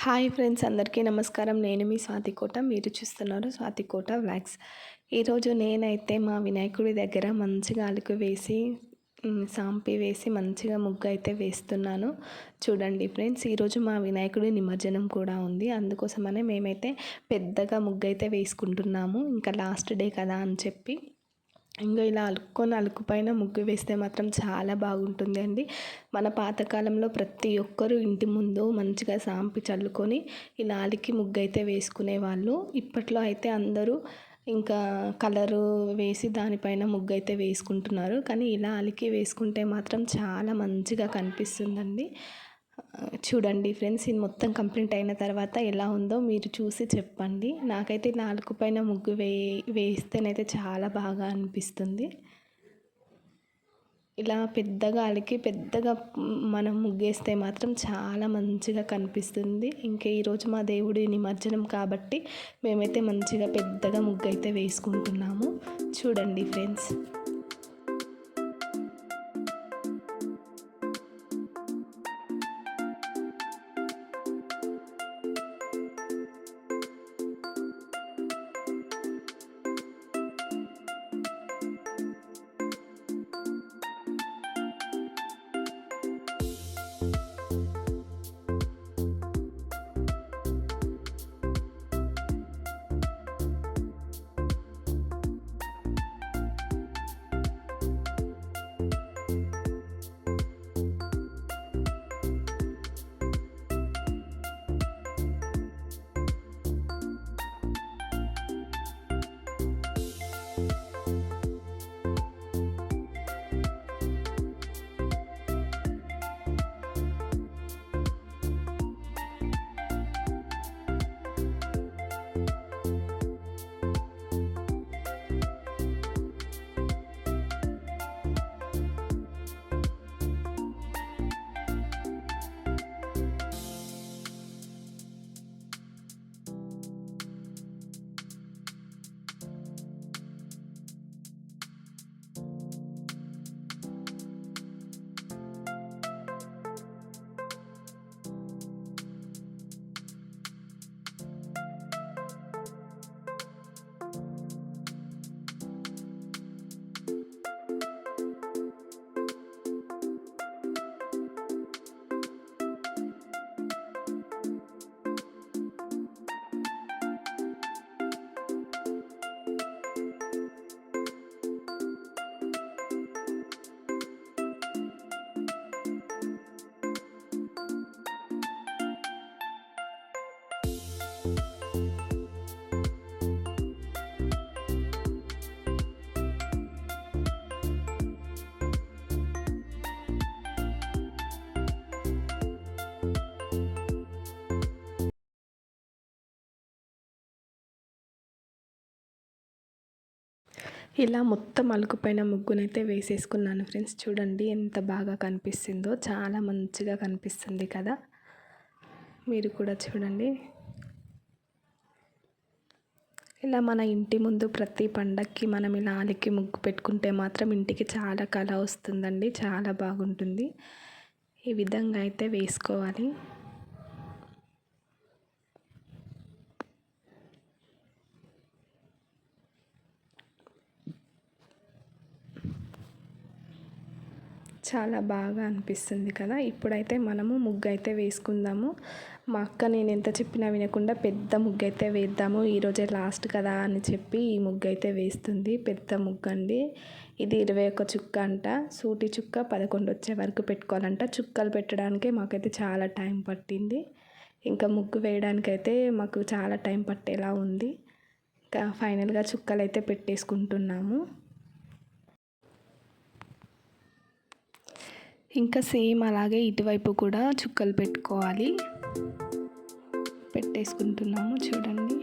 Hi friends, అందరికీ నమస్కారం. నేను మీ స్వాతికోట. మీరు చూస్తున్నారు స్వాతికోట వ్లాగ్స్. ఈరోజు నేనైతే మా వినాయకుడి దగ్గర మంచిగా అలుకు వేసి సాంపి వేసి మంచిగా ముగ్గు అయితే వేస్తున్నాను. చూడండి ఫ్రెండ్స్, ఈరోజు మా వినాయకుడి నిమజ్జనం కూడా ఉంది. అందుకోసమనే మేమైతే పెద్దగా ముగ్గు అయితే వేసుకుంటున్నాము, ఇంకా లాస్ట్ డే కదా అని చెప్పి. ఇంకా ఇలా అలుకు పైన ముగ్గు వేస్తే మాత్రం చాలా బాగుంటుంది అండి. మన పాతకాలంలో ప్రతి ఒక్కరు ఇంటి ముందు మంచిగా సాంపి చల్లుకొని ఇలా అలికి ముగ్గు అయితే వేసుకునేవాళ్ళు. ఇప్పట్లో అయితే అందరూ ఇంకా కలరు వేసి దానిపైన ముగ్గు అయితే వేసుకుంటున్నారు. కానీ ఇలా అలికి వేసుకుంటే మాత్రం చాలా మంచిగా కనిపిస్తుందండి. చూడండి ఫ్రెండ్స్, ఇది మొత్తం కంప్లీట్ అయిన తర్వాత ఎలా ఉందో మీరు చూసి చెప్పండి. నాకైతే నాలుగు పైన ముగ్గు వేస్తేనైతే చాలా బాగా అనిపిస్తుంది. ఇలా పెద్దగా అలికి పెద్దగా మనం ముగ్గేస్తే మాత్రం చాలా మంచిగా కనిపిస్తుంది. ఇంకా ఈరోజు మా దేవుడి నిమజ్జనం కాబట్టి మేమైతే మంచిగా పెద్దగా ముగ్గు అయితే వేసుకుంటున్నాము. చూడండి ఫ్రెండ్స్. ఇలా మొత్తం అలుకుపైన ముగ్గునైతే వేసేసుకున్నాను ఫ్రెండ్స్. చూడండి ఎంత బాగా కనిపిస్తుందో, చాలా మంచిగా కనిపిస్తుంది కదా. మీరు కూడా చూడండి. ఇలా మన ఇంటి ముందు ప్రతి పండక్కి మనం ఇలా అలికి ముగ్గు పెట్టుకుంటే మాత్రం ఇంటికి చాలా కళ వస్తుందండి, చాలా బాగుంటుంది. ఈ విధంగా అయితే వేసుకోవాలి. చాలా బాగా అనిపిస్తుంది కదా. ఇప్పుడైతే మనము ముగ్గు అయితే వేసుకుందాము. మా అక్క నేను ఎంత చెప్పినా వినకుండా పెద్ద ముగ్గు అయితే వేద్దాము, ఈరోజే లాస్ట్ కదా అని చెప్పి ఈ ముగ్గు అయితే వేస్తుంది. పెద్ద ముగ్గు అండి ఇది. 21 చుక్క అంట. సూటి చుక్క 11 వచ్చే వరకు పెట్టుకోవాలంట. చుక్కలు పెట్టడానికే మాకైతే చాలా టైం పట్టింది. ఇంకా ముగ్గు వేయడానికైతే మాకు చాలా టైం పట్టేలా ఉంది. ఇంకా ఫైనల్గా చుక్కలు అయితే పెట్టేసుకుంటున్నాము. ఇంకా సేమ్ అలాగే ఇటువైపు కూడా చుక్కలు పెట్టుకోవాలి. పెట్టేసుకుంటున్నాము చూడండి.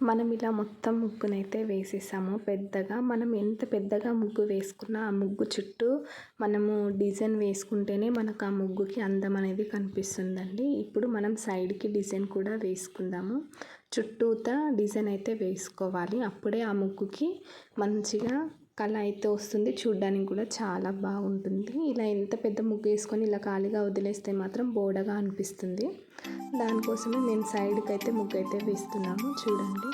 మనం ఇలా మొత్తం ముగ్గునైతే వేసేసాము పెద్దగా. మనం ఎంత పెద్దగా ముగ్గు వేసుకున్నా ఆ ముగ్గు చుట్టూ మనము డిజైన్ వేసుకుంటేనే మనకు ఆ ముగ్గుకి అందం అనేది కనిపిస్తుందండి. ఇప్పుడు మనం సైడ్కి డిజైన్ కూడా వేసుకుందాము. చుట్టూతా డిజైన్ అయితే వేసుకోవాలి. అప్పుడే ఆ ముగ్గుకి మంచిగా కళ అయితే వస్తుంది. చూడ్డానికి కూడా చాలా బాగుంటుంది. ఇలా ఎంత పెద్ద ముగ్గు వేసుకొని ఇలా ఖాళీగా వదిలేస్తే మాత్రం బోడగా అనిపిస్తుంది. దానికోసమే మేము సైడ్కి అయితే ముగ్గు అయితే వేస్తున్నాము. చూడండి.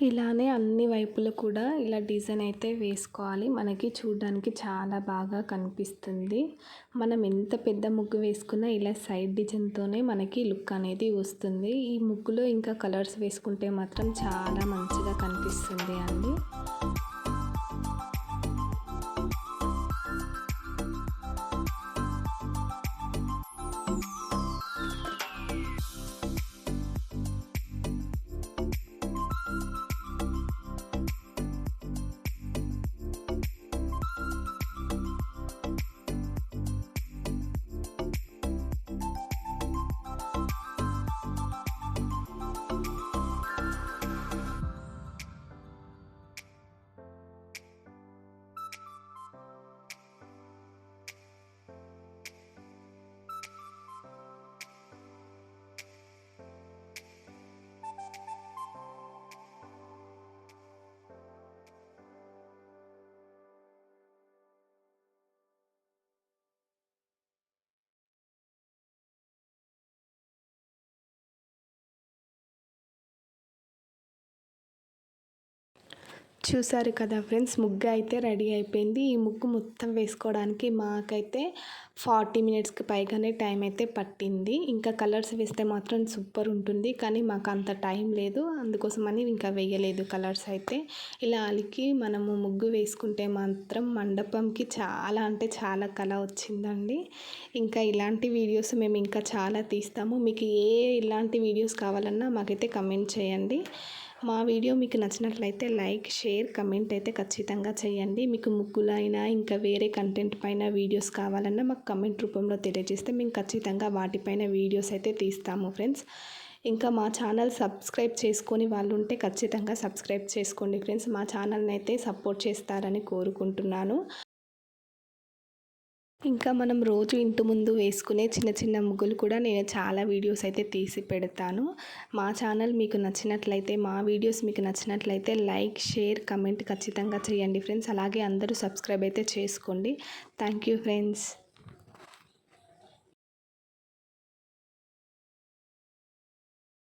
ఇలానే అన్ని వైపులు కూడా ఇలా డిజైన్ అయితే వేసుకోవాలి. మనకి చూడడానికి చాలా బాగా కనిపిస్తుంది. మనం ఎంత పెద్ద ముగ్గు వేసుకున్నా ఇలా సైడ్ డిజైన్తోనే మనకి లుక్ అనేది వస్తుంది. ఈ ముగ్గులో ఇంకా కలర్స్ వేసుకుంటే మాత్రం చాలా మంచిగా కనిపిస్తుంది అండి. చూసారు కదా ఫ్రెండ్స్, ముగ్గు అయితే రెడీ అయిపోయింది. ఈ ముగ్గు మొత్తం వేసుకోవడానికి మాకైతే 40 మినిట్స్కి పైగానే టైం అయితే పట్టింది. ఇంకా కలర్స్ వేస్తే మాత్రం సూపర్ ఉంటుంది, కానీ మాకు అంత టైం లేదు. అందుకోసమని ఇంకా వేయలేదు కలర్స్ అయితే. ఇలా అలికి మనము ముగ్గు వేసుకుంటే మాత్రం మండపంకి చాలా అంటే చాలా కళ వచ్చిందండి. ఇంకా ఇలాంటి వీడియోస్ మేము ఇంకా చాలా తీస్తాము. మీకు ఇలాంటి వీడియోస్ కావాలన్నా మాకైతే కమెంట్ చేయండి. మా వీడియో మీకు నచ్చినట్లయితే లైక్, షేర్, కమెంట్ అయితే ఖచ్చితంగా చేయండి. మీకు ముగ్గులైనా ఇంకా వేరే కంటెంట్ పైన వీడియోస్ కావాలన్నా మాకు కమెంట్ రూపంలో తెలియజేస్తే మేము ఖచ్చితంగా వాటిపైన వీడియోస్ అయితే తీస్తాము ఫ్రెండ్స్. ఇంకా మా ఛానల్ సబ్స్క్రైబ్ చేసుకొని వాళ్ళు ఉంటే ఖచ్చితంగా సబ్స్క్రైబ్ చేసుకోండి ఫ్రెండ్స్. మా ఛానల్ని అయితే సపోర్ట్ చేస్తారని కోరుకుంటున్నాను. ఇంకా మనం రోజు ఇంటి ముందు వేసుకునే చిన్న చిన్న ముగ్గులు కూడా నేను చాలా వీడియోస్ అయితే తీసి పెడతాను. మా ఛానల్ మీకు నచ్చినట్లయితే, మా వీడియోస్ మీకు నచ్చినట్లయితే లైక్, షేర్, కమెంట్ ఖచ్చితంగా చేయండి ఫ్రెండ్స్. అలాగే అందరూ సబ్స్క్రైబ్ అయితే చేసుకోండి. Thank you friends.